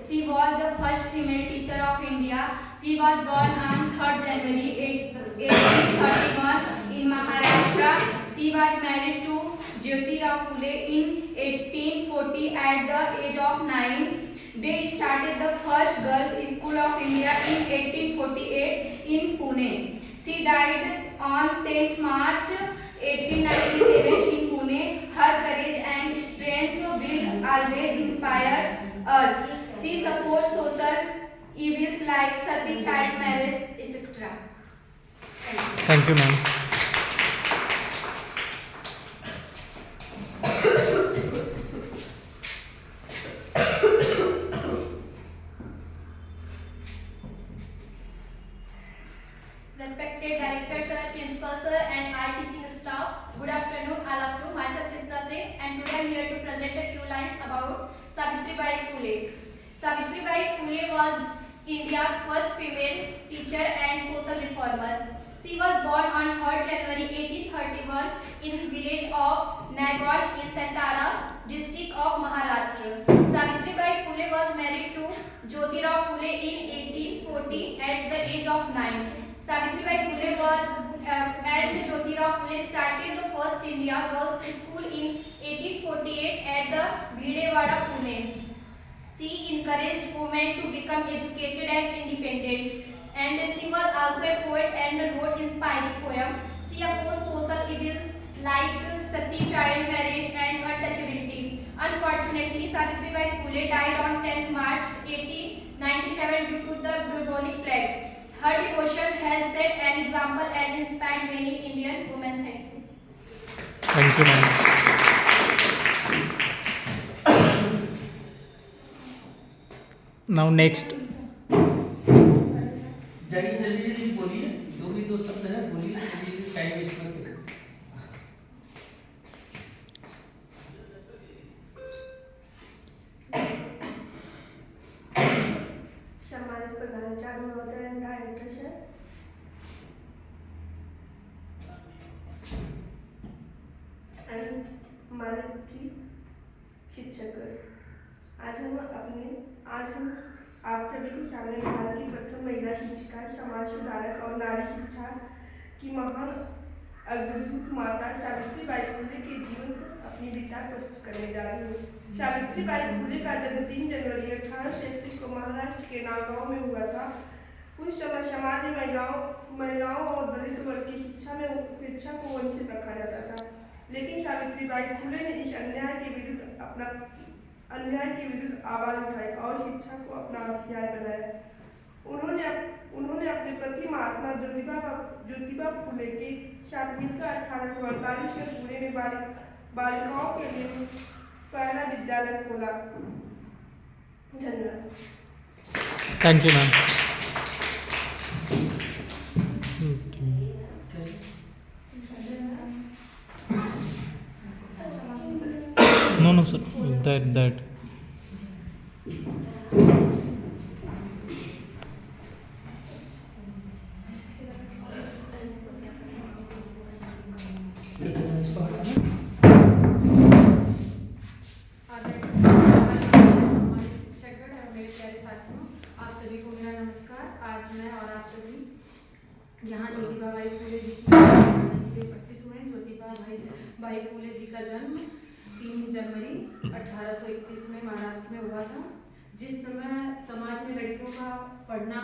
She was the first female teacher of India. She was born on 3rd January 1831 in Maharashtra. She was married to Jyotirao Phule in 1840 at the age of 9. They started the first girls' school of India in 1848 in Pune. She died on 10th March 1897 in Pune. Her courage and strength will always inspire us. She supports social evils like sati, child marriage, etc. Thank you, ma'am. Respected director sir, principal sir, and our teaching staff, good afternoon all of you. Myself Sipra Singh, and today I am here to present a few lines about Savitribai Phule. Savitribai Phule was India's first female teacher and social reformer. She was born on 3rd January 1831 in village of Nagon in Satara district of Maharashtra. Savitribai Phule was married to Jyotirao Phule in 1840 at the age of 9. Savitribai Phule and Jyotirao Phule started the first India Girls' School in 1848 at the Bhidewada, Pune. She encouraged women to become educated and independent, and she was also a poet and wrote inspiring poems. She opposed social evils like sati, child marriage, and untouchability. Unfortunately, Savitribai Phule died on 10th March 1897 due to the bubonic plague. Her devotion has set an example and inspired many Indian women. Thank you. Thank you, ma'am. Now next. जल्दी जल्दी बोलिए, जो भी दो शब्द है बोलिए, जल्दी टाइम वेस्ट करके। सम्मानित प्रधानाचार्य महोदय एंड डायरेक्टर सर, एंड हमारे प्रिय शिक्षकगण, आज हम आप सभी के सामने भारत की प्रथम महिला शिक्षिका, समाज सुधारक और नारी शिक्षा की महान अग्रदूत माता सावित्रीबाई फुले के जीवन पर अपनी विचार प्रस्तुत करने जा रही हूँ। सावित्रीबाई फुले का जन्म 3 जनवरी 1831 को महाराष्ट्र के नागौर में हुआ था। उस समय समाज में महिलाओं और दलित वर्ग की शिक्षा को वंचित रखा जाता था, लेकिन सावित्रीबाई फुले ने इस अन्याय के विरुद्ध आवाज उठाई और शिक्षा को अपना हथियार बनाया। उन्होंने अपने पति महात्मा ज्योतिबा फुले के साथ मिलकर 1848 में पुणे में बालिकाओं के लिए पहला विद्यालय खोला। धन्यवाद। Thank you, ma'am. No, sir. That. यहाँ ज्योतिबा बाई फुले जी की उपस्थित हुए। ज्योतिबा बाई फुले जी का जन्म 3 जनवरी 1831 में महाराष्ट्र में हुआ था। जिस समय समाज में लड़कियों का पढ़ना,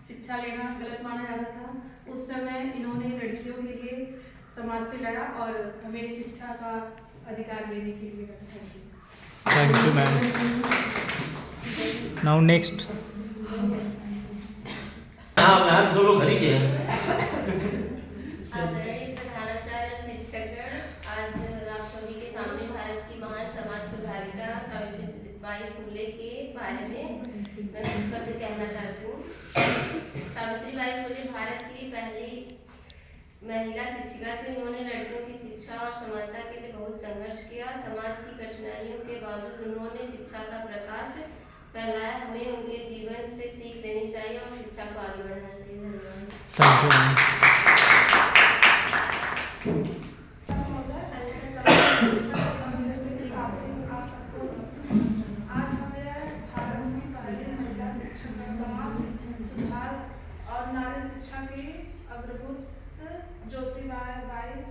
शिक्षा लेना गलत माना जाता था, उस समय इन्होंने लड़कियों के लिए समाज से लड़ा और हमें शिक्षा का अधिकार लेने के लिए लड़ा। Thank you, ma'am. Now next. हाँ, सब लोग घर ही गए हैं। आदरणीय प्रधानाचार्य शिक्षकगण, आज आप सभी के सामने भारत की महान समाज सुधारिका सावित्रीबाई फुले के बारे में मैं कुछ शब्द कहना चाहती हूँ। सावित्रीबाई फुले भारत की पहली महिला शिक्षिका थी। उन्होंने लड़कियों की शिक्षा और समानता के लिए बहुत संघर्ष किया। समाज की कठिनाइयों के बावजूद उन्होंने शिक्षा का प्रकाश फैलाया। हमें उनके जीवन से सीख लेनी चाहिए और शिक्षा को आगे बढ़ाना चाहिए। धन्यवाद। Thank you, ma'am. आज हमें भारत की शिक्षा की अग्रभूत ज्योतिबाई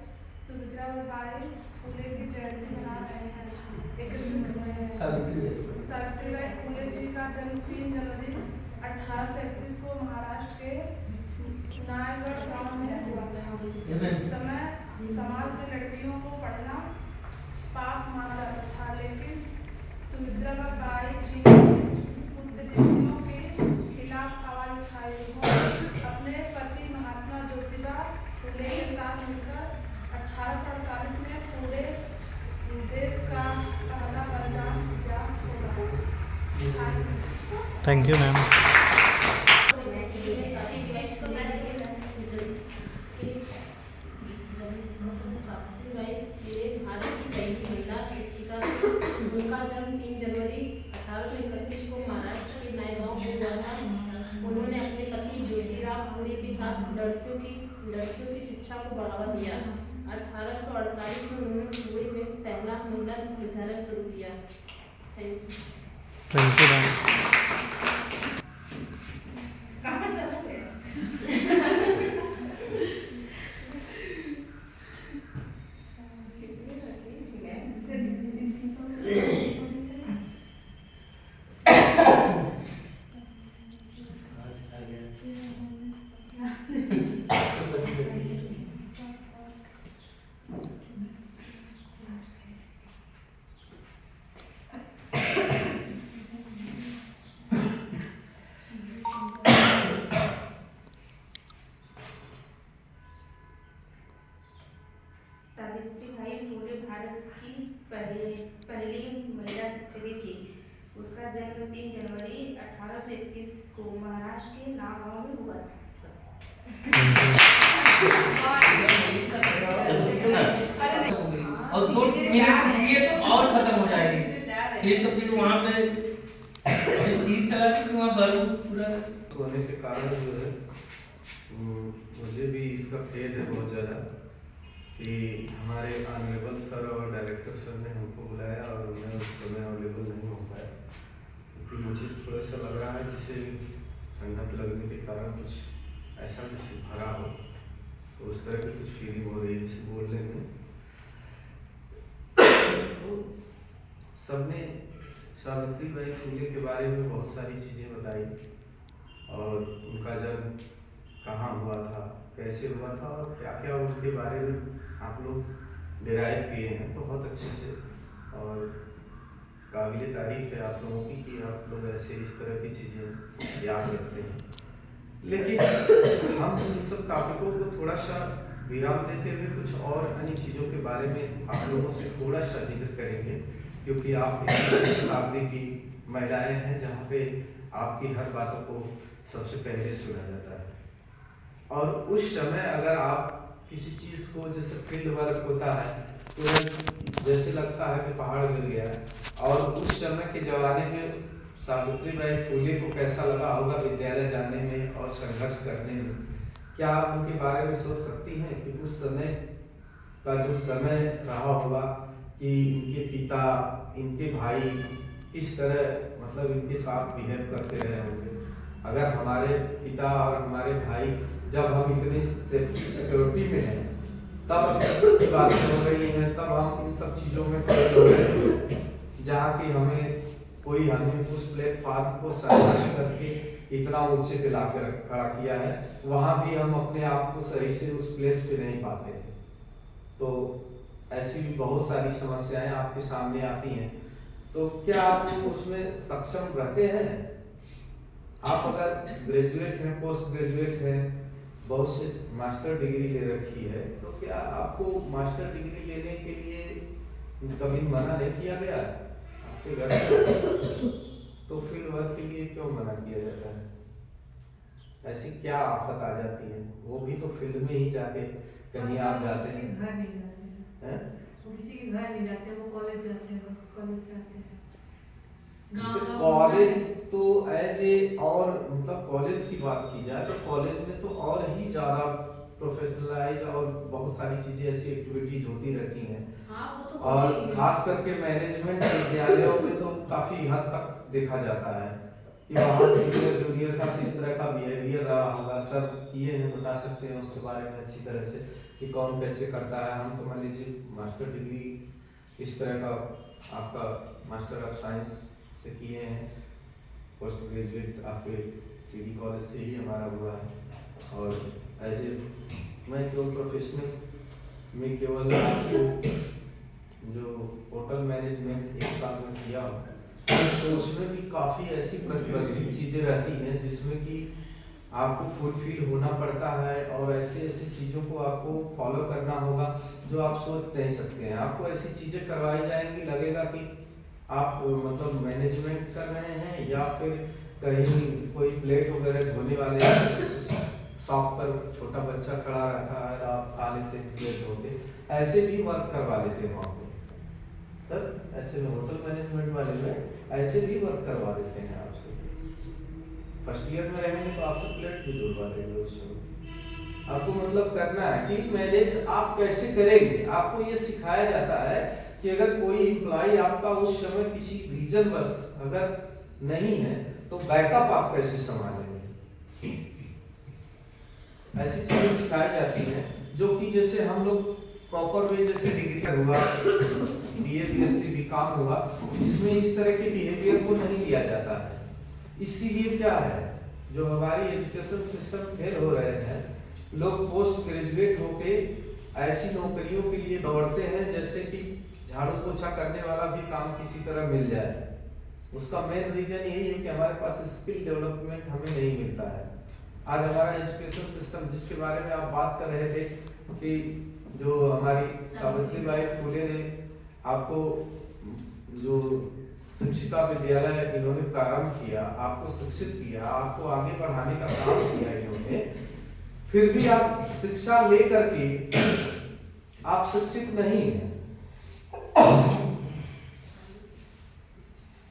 सुभद्राबाई फूले की जयंती मना रहे हैं। सावित्रीबाई फूले जी का जन्म 3 जनवरी 1831 को महाराष्ट्र के नायगढ़ गांव में हुआ था। इस समय समाज में लड़कियों को पढ़ना पाप माना जाता था, लेकिन सुभद्राबाई जी पुत्रियों के खिलाफ आवाज उठाई। उन्होंने अपने पति महात्मा ज्योतिबा फूले के साथ मिलकर 1848 में पूरे देश का पहला बलिदान दिया होगा। Thank you ma'am. भारत की पहली महिला शिक्षिका थी। उनका जन्म 3 जनवरी 1831 को महाराष्ट्र के नायगांव में हुआ था। उन्होंने अपने पति ज्योतिराव फूले के साथ लड़कियों की शिक्षा को बढ़ावा दिया। 1848 में उन्होंने पुणे में पहला महिला विद्यालय शुरू किया। Thank you ma'am. Savitribai Phule Bharat की पहली महिला शिक्षिका थी। उसका जन्म 3 जनवरी 1831 को महाराष्ट्र के नागांव में हुआ था। और 2 मिनट ये तो और खत्म हो जाएगी। फिर वहाँ पे तीर चला फिर वहाँ बलू पूरा होने के कारण जो है मुझे भी इसका खेद है बहुत ज़्यादा कि हमारे ऑनरेबल सर और डायरेक्टर सर ने हमको बुलाया और मैं उस समय अवेलेबल नहीं हो पाया, क्योंकि मुझे थोड़ा सा लग रहा है जैसे ठंडक लगने के कारण कुछ ऐसा जैसे भरा हो, तो उस तरह की कुछ फीलिंग हो रही है जैसे बोलने में। तो सबने सावित्रीबाई फूले के बारे में बहुत सारी चीज़ें बताई और उनका जन्म कहाँ हुआ था, कैसे हुआ था और क्या क्या उनके बारे में आप लोग डिराइव किए हैं बहुत अच्छे से। और काबिल तारीफ है आप लोगों की कि आप लोग ऐसे इस तरह की चीज़ें याद रखते हैं। लेकिन हम इन सब टॉपिकों को थोड़ा सा विराम देते हुए कुछ और अन्य चीज़ों के बारे में आप लोगों से थोड़ा सा जिक्र करेंगे, क्योंकि आप शताब्दी की महिलाएं हैं जहाँ पे आपकी हर बातों को सबसे पहले सुना जाता है। और उस समय अगर आप किसी चीज़ को जैसे फील्ड वर्क होता है तो जैसे लगता है कि पहाड़ गिर गया है, और उस समय के ज़माने में सावित्रीबाई फूले को कैसा लगा होगा विद्यालय जाने में और संघर्ष करने में। क्या आप उनके बारे में सोच सकती हैं कि उस समय का जो समय रहा होगा कि इनके पिता इनके भाई किस तरह मतलब इनके साथ बिहेव करते रहे होंगे। अगर हमारे पिता और हमारे भाई जब हम इतनी सिक्योरिटी में हैं तब बातें हो रही हैं, तब हम इन सब चीज़ों में फेल हो रहे हैं, जहाँ की हमें उस प्लेटफॉर्म को संघर्ष करके इतना ऊंचे पे ला कर खड़ा किया है, वहाँ भी हम अपने आप को सही से उस प्लेस पे नहीं पाते हैं। तो ऐसी भी बहुत सारी समस्याएं आपके सामने आती हैं, तो क्या आप उसमें सक्षम रहते हैं? आप अगर ग्रेजुएट हैं, पोस्ट ग्रेजुएट हैं, बहुत से मास्टर डिग्री ले रखी है, तो क्या आपको मास्टर डिग्री लेने के लिए कभी मना नहीं किया गया आपके घर में? तो फील्ड वर्क के लिए क्यों मना किया जाता है? ऐसी क्या आफत आ जाती है? वो भी तो फील्ड में ही जाके कहीं आप जाते हैं, घर नहीं जाते हैं, वो किसी के घर नहीं जाते, वो कॉलेज जाते हैं, बस कॉलेज से आते हैं। कॉलेज तो एज ए और मतलब कॉलेज की बात की जाए तो कॉलेज में तो और ही ज़्यादा प्रोफेशनलाइज और बहुत सारी चीज़ें ऐसी एक्टिविटीज होती रहती हैं। हाँ, वो तो और खास करके मैनेजमेंट विद्यालयों में तो काफ़ी हद तक देखा जाता है कि वहाँ सीनियर जूनियर का किस तरह का बिहेवियर रहा होगा। सर किए हैं, बता सकते हैं उसके बारे में अच्छी तरह से कि कौन कैसे करता है। हम तो मान लीजिए मास्टर डिग्री इस तरह का आपका मास्टर ऑफ साइंस से किए हैं, पोस्ट ग्रेजुएट आपके टीडी कॉलेज से ही हमारा हुआ है। और एज ए मैं केवल प्रोफेशनल में केवल आपको जो होटल मैनेजमेंट एक साल में किया हूँ, तो उसमें भी काफ़ी ऐसी प्रतिबंधित चीज़ें रहती हैं जिसमें कि आपको फुलफिल होना पड़ता है और ऐसे ऐसी चीज़ों को आपको फॉलो करना होगा जो आप सोच नहीं सकते हैं। आपको ऐसी चीज़ें करवाई जाएंगी, लगेगा कि आप मतलब मैनेजमेंट कर रहे हैं या फिर कहीं कोई प्लेट वगैरह धोने वाले शॉप पर छोटा बच्चा खड़ा रहता है, आप खा लेते हैं प्लेट धोते, ऐसे भी वर्क करवा लेते हैं वहाँ पे सर। ऐसे में होटल मैनेजमेंट वाले में ऐसे भी वर्क करवा देते हैं आपसे। फर्स्ट ईयर में रहेंगे तो आपसे प्लेट भी धुलवा देंगे उस समय। आपको मतलब करना है कि मैनेज आप कैसे करेंगे। आपको ये सिखाया जाता है कि अगर कोई एम्प्लॉय आपका उस समय किसी रीजन बस अगर नहीं है तो बैकअप आप कैसे संभालेंगे। ऐसी चीजें सिखाई जाती हैं जो कि जैसे हम लोग प्रॉपर वे जैसे डिग्री हुआ, बीए बीएससी बीकॉम हुआ, इसमें इस तरह के बिहेवियर को नहीं दिया जाता है। इसीलिए क्या है जो हमारी एजुकेशन सिस्टम फेल हो रहे हैं, लोग पोस्ट ग्रेजुएट होके ऐसी नौकरियों के लिए दौड़ते हैं जैसे कि झाड़ू पोछा करने वाला भी काम किसी तरह मिल जाए। उसका मेन रीजन यही है कि हमारे पास स्किल डेवलपमेंट हमें नहीं मिलता है। आज हमारा एजुकेशन सिस्टम जिसके बारे में आप बात कर रहे थे कि जो हमारी सावित्रीबाई फुले ने आपको जो शिक्षिका विद्यालय इन्होंने प्रारंभ किया, आपको शिक्षित किया, आपको आगे बढ़ाने का काम किया इन्होंने, फिर भी आप शिक्षा लेकर के आप शिक्षित नहीं हैं।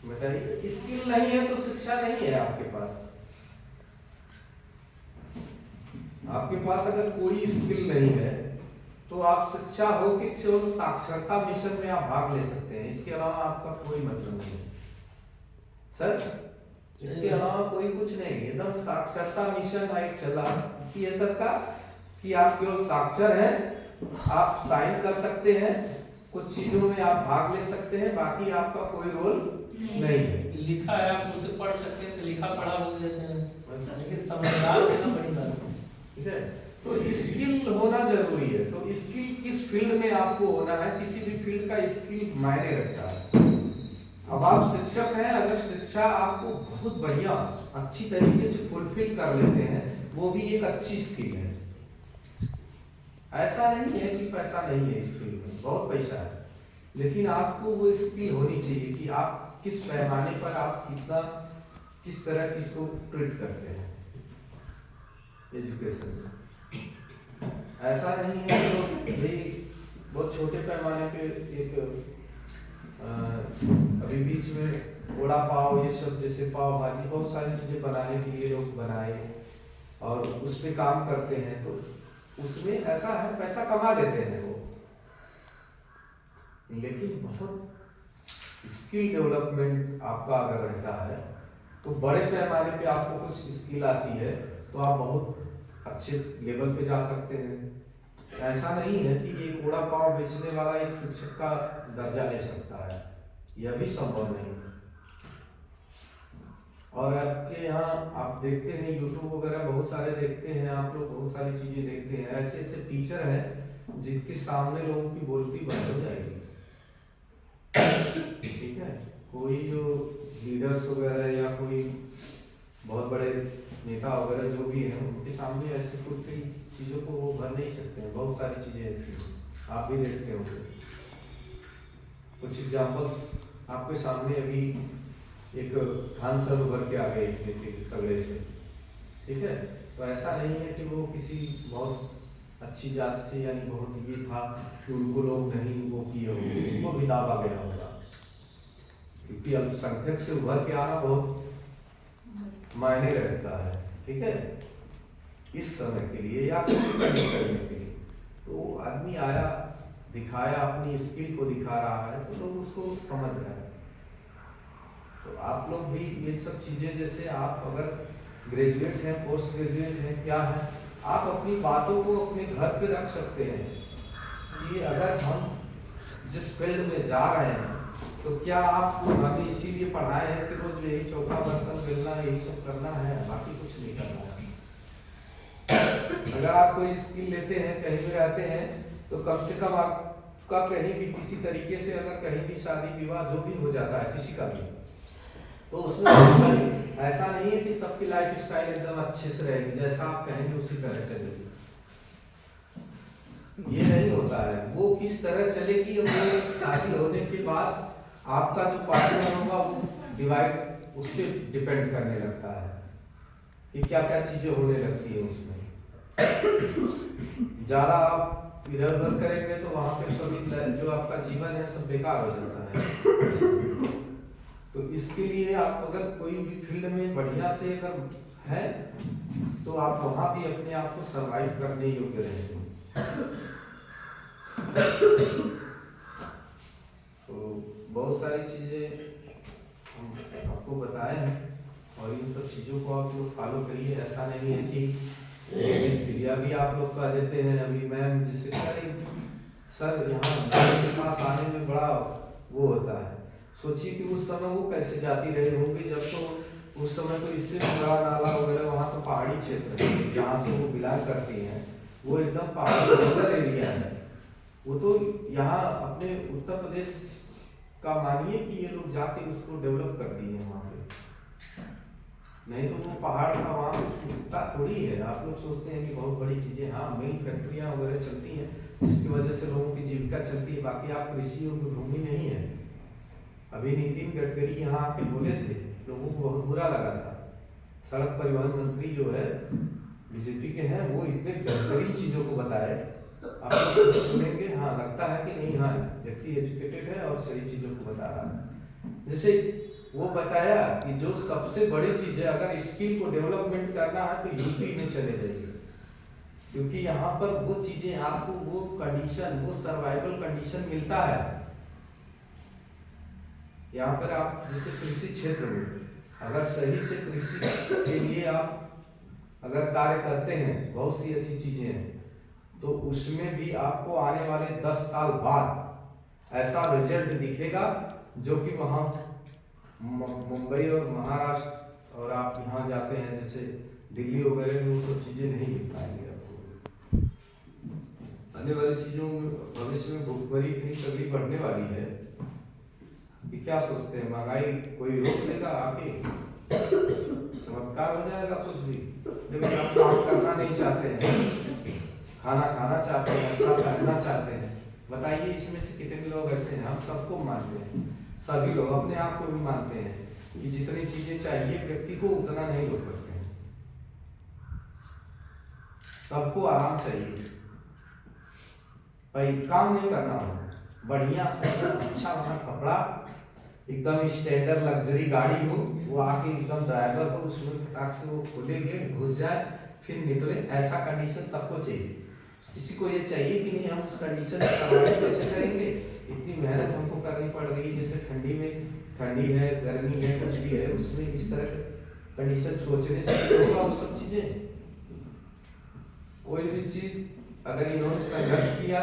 बताइए, स्किल नहीं है तो शिक्षा नहीं है आपके पास। आपके पास अगर कोई स्किल नहीं है तो आप शिक्षा हो कि केवल साक्षरता मिशन में आप भाग ले सकते हैं, इसके अलावा आपका कोई मतलब नहीं सर। इसके अलावा कोई कुछ नहीं। एकदम साक्षरता मिशन एक चला कि ये सरकार कि आप केवल साक्षर हैं, आप साइन कर सकते हैं, कुछ चीजों में आप भाग ले सकते हैं, बाकी आपका कोई रोल नहीं है। लिखा है आप उसे पढ़ सकते हैं तो लिखा पढ़ा बोल देते हैं, लेकिन समझदार होना बड़ी बात है। ठीक है, तो स्किल होना जरूरी है। तो स्किल किस फील्ड में आपको होना है, किसी भी फील्ड का स्किल मायने रखता है। अब आप शिक्षक हैं, अगर शिक्षा आपको बहुत बढ़िया अच्छी तरीके से फुलफिल कर लेते हैं, वो भी एक अच्छी स्किल है। ऐसा नहीं है कि पैसा नहीं है इस फील्ड में, बहुत पैसा है, लेकिन आपको वो स्किल होनी चाहिए कि आप किस पैमाने पर आप कितना किस तरह किसको ट्रीट करते हैं एजुकेशन में। ऐसा नहीं है तो भाई बहुत छोटे पैमाने पे एक अभी बीच में वड़ा पाव ये सब जैसे पाव भाजी बहुत सारी चीजें बनाने के लिए लोग बनाए और उस पे काम करते हैं, तो उसमें ऐसा है पैसा कमा लेते हैं वो, लेकिन बहुत स्किल डेवलपमेंट आपका अगर रहता है तो बड़े पैमाने पे आपको कुछ स्किल आती है तो आप बहुत अच्छे लेवल पे जा सकते हैं। ऐसा नहीं है कि ये वड़ा पाव बेचने वाला एक शिक्षक का दर्जा ले सकता है, यह भी संभव नहीं है। और आपके यहाँ आप देखते हैं यूट्यूब वगैरह बहुत सारे देखते हैं आप लोग, बहुत सारी चीजें देखते हैं, ऐसे ऐसे टीचर हैं जिनके सामने लोगों की बोलती बंद हो जाएगी। ठीक है, कोई जो लीडर्स वगैरह या कोई बहुत बड़े नेता वगैरह जो भी हैं उनके सामने ऐसे फुलफिल चीजों को वो भर नहीं सकते हैं। बहुत सारी चीजें ऐसी हैं, आप भी देखते होंगे। कुछ एग्जांपल्स आपके सामने अभी एक खान सर उभर के आ गए थे तगड़े से। ठीक है, तो ऐसा नहीं है कि वो किसी बहुत अच्छी जात से यानी बहुत ये था कि उनको लोग नहीं वो किए होंगे, उनको भी दावा गया होगा, क्योंकि अल्पसंख्यक से उभर के आना बहुत मायने रखता है। ठीक है, इस समय के लिए या किसी कंडीशन के लिए, तो आदमी आया दिखाया अपनी स्किल को दिखा रहा है तो लोग उसको समझ रहे हैं। तो आप लोग भी ये सब चीज़ें, जैसे आप अगर ग्रेजुएट हैं, पोस्ट ग्रेजुएट हैं, क्या है, आप अपनी बातों को अपने घर पे रख सकते हैं कि अगर हम जिस फील्ड में जा रहे हैं तो क्या आपको हमें इसीलिए पढ़ाए हैं कि रोज यही चौका बर्तन बेलना, यही सब करना है, बाकी कुछ नहीं करना है। अगर आप कोई स्किल लेते हैं, कहीं भी रहते हैं, तो कम से कम आपका कहीं भी किसी तरीके से अगर कहीं भी शादी विवाह जो भी हो जाता है किसी का भी, तो उसमें ऐसा नहीं है कि सबकी लाइफ स्टाइल एकदम अच्छे से रहेगी, जैसा आप कहेंगे उसी तरह चलेगी। ये नहीं होता है। वो किस तरह चलेगी, वो शादी होने के बाद आपका जो पार्टनर होगा वो डिवाइड उस पर डिपेंड करने लगता है कि क्या क्या चीजें होने लगती है उसमें। ज़्यादा आप इधर उधर करेंगे तो वहाँ पे सभी जो आपका जीवन है सब बेकार हो जाता है। तो इसके लिए आप अगर कोई भी फील्ड में बढ़िया से अगर है तो आप वहाँ भी अपने आप को सर्वाइव करने योग्य रहेंगे। तो बहुत सारी चीज़ें हम आपको बताए हैं और इन सब चीज़ों को आप लोग फॉलो करिए। ऐसा नहीं है कि क्रिया भी आप लोग कह देते हैं। अभी मैम जिसे कह रही सर यहाँ के पास आने में बड़ा वो होता है, सोचिए कि उस समय वो कैसे जाती रही होंगी, जब तो उस समय तो इससे बड़ा नाला वगैरह वहाँ तो पहाड़ी क्षेत्र है जहाँ से वो बिलोंग करती हैं, वो एकदम पहाड़ी एरिया है। वो तो यहाँ अपने उत्तर प्रदेश का मानिए कि ये लोग जाके उसको डेवलप करती है वहाँ पे, नहीं तो वो पहाड़ का वहाँ उतना थोड़ी है। आप लोग सोचते हैं कि बहुत बड़ी चीज़ें, हाँ मिल फैक्ट्रियाँ वगैरह चलती हैं जिसकी वजह से लोगों की जीविका चलती है, बाकी आप कृषि और भूमि नहीं है। अभी नितिन गडकरी यहाँ आके बोले थे, लोगों को बहुत बुरा लगा था। सड़क परिवहन मंत्री जो है बीजेपी के हैं, वो इतने बेहतरीन चीज़ों को बताए, आप लोग सुनेंगे हाँ लगता है कि नहीं, हाँ व्यक्ति एजुकेटेड है और सही चीज़ों को बता रहा है। जैसे वो बताया कि जो सबसे बड़ी चीज़ है, अगर स्किल को डेवलपमेंट करना है तो यूपी में चले जाइए, क्योंकि यहाँ पर वो चीज़ें आपको वो कंडीशन, वो सर्वाइवल कंडीशन मिलता है। यहाँ पर आप जैसे कृषि क्षेत्र में अगर सही से कृषि के लिए आप अगर कार्य करते हैं, बहुत सी ऐसी चीज़ें हैं, तो उसमें भी आपको आने वाले 10 साल बाद ऐसा रिजल्ट दिखेगा जो कि वहाँ मुंबई और महाराष्ट्र और आप यहाँ जाते हैं जैसे दिल्ली वगैरह में वो सब चीज़ें नहीं मिल पाएंगे आपको। आने वाली चीज़ों में भविष्य में भुखमरी इतनी तगड़ी बढ़ने वाली है कि क्या सोचते हैं, महंगाई कोई रोक लेगा आके, चमत्कार हो जाएगा कुछ भी। लेकिन आप काम करना नहीं चाहते हैं, खाना खाना चाहते हैं, अच्छा पहनना चाहते हैं, बताइए इसमें से कितने लोग ऐसे हैं? हम सबको मानते हैं, सभी लोग अपने आप को भी मानते हैं कि जितनी चीजें चाहिए व्यक्ति को उतना नहीं लोग करते हैं। सबको आराम चाहिए, भाई काम नहीं करना हो, बढ़िया से अच्छा वहाँ कपड़ा, एकदम स्टैंडर्ड लग्जरी गाड़ी हो, वो आके एकदम ड्राइवर हो, उसमें फटाक से वो खोले गेट घुस जाए फिर निकले, ऐसा कंडीशन सबको चाहिए। किसी को ये चाहिए कि नहीं हम उस कंडीशन में सर्वाइव कैसे करेंगे, इतनी मेहनत हमको करनी पड़ रही है, जैसे ठंडी में ठंडी है, गर्मी है, कुछ भी है, उसमें इस तरह कंडीशन सोचने से होगा वो सब चीजें। कोई भी चीज अगर इन्होंने संघर्ष किया,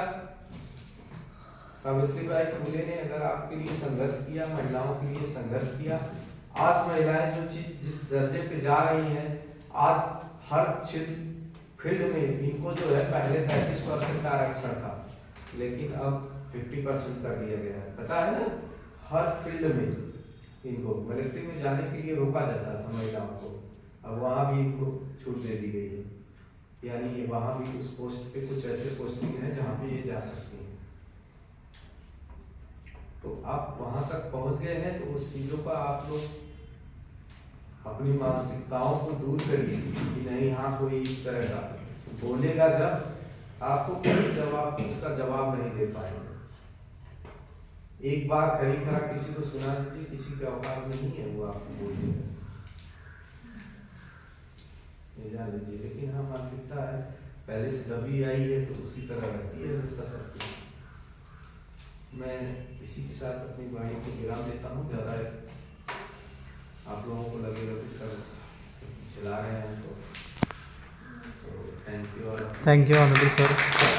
सावित्रीबाई फुले ने अगर आपके लिए संघर्ष किया, महिलाओं के लिए संघर्ष किया, आज महिलाएं जो चीज जिस दर्जे पे जा रही हैं, आज हर क्षेत्र फील्ड में इनको जो है पहले 33% का आरक्षण था, लेकिन अब 50% कर दिया गया है। पता है ना, हर फील्ड में इनको मिलिट्री में जाने के लिए रोका जाता था महिलाओं को, अब वहाँ भी इनको छूट दे दी गई है। यानी ये वहाँ भी उस पोस्ट पे कुछ ऐसे पोस्टिंग है जहाँ पे ये जा सकती हैं। तो आप वहाँ तक पहुँच गए हैं, तो उस चीज़ों का आप लोग अपनी मानसिकताओं को दूर करिए कि नहीं हाँ कोई इस तरह का बोलेगा, जब आपको कोई जवाब उसका जवाब नहीं दे पाएंगे। एक बार खरी खरा किसी को सुना दीजिए, किसी का औकात नहीं है वो आपको बोल देगा, ये जान लीजिए। लेकिन हाँ मानसिकता है पहले से दबी आई है तो उसी तरह रहती है हमेशा सबकी। मैं इसी के साथ अपनी वाणी को विराम देता हूँ, ज़्यादा आप लोगों को लगेगा कि सर चला रहे हैं तो thank you. Thank you honourable sir.